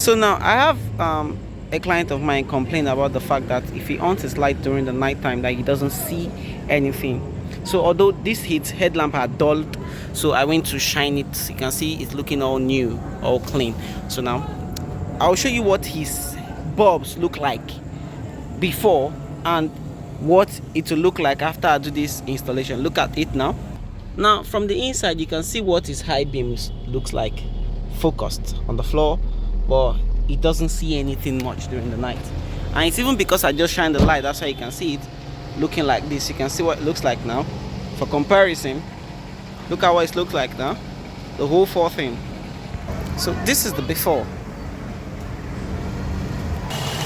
So now I have a client of mine complain about the fact that if he on his light during the night time, that he doesn't see anything. So although this headlamp are dulled, so I went to shine it. You can see it's looking all new, all clean. So now I'll show you what his bulbs look like before and what it will look like after I do this installation. Look at it now. Now from the inside you can see what his high beams looks like, focused on the floor, but it doesn't see anything much during the night. And it's even because I just shine the light, that's why you can see it looking like this. You can see what it looks like now. For comparison, look at what it looks like now, the whole four thing. So this is the before.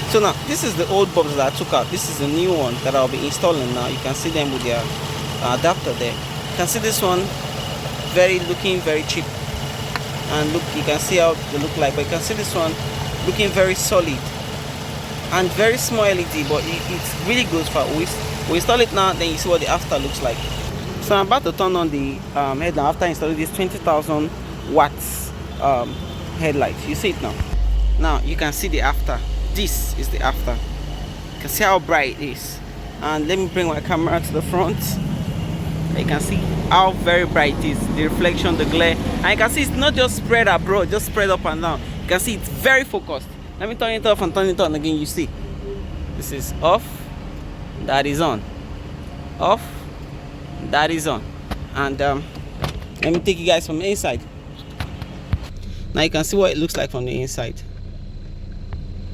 So now this is the old bulbs that I took out. This is the new one that I'll be installing now. You can see them with their adapter there. You can see this one looking very cheap, and look, you can see how they look like, but you can see this one looking very solid and very small LED, but it's really good for we install it now, then you see what the after looks like. So I'm about to turn on the headlamp after installing this 20,000 watts headlight. You see it now. Now you can see the after. This is the after. You can see how bright it is. And let me bring my camera to the front. You can see how very bright it is, the reflection, the glare, and you can see it's not just spread abroad, just spread up and down. You can see it's very focused. Let me turn it off and turn it on again. You see this is off, that is on, off, that is on. And let me take you guys from the inside. Now you can see what it looks like from the inside.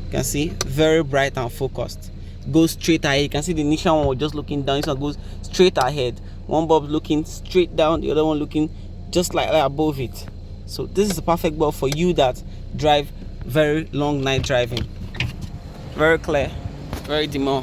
You can see very bright and focused. Goes straight ahead. You can see the initial one was just looking down. This one goes straight ahead. One bulb looking straight down, the other one looking just like that above it. So this is a perfect bulb for you that drive very long night driving. Very clear, very demure.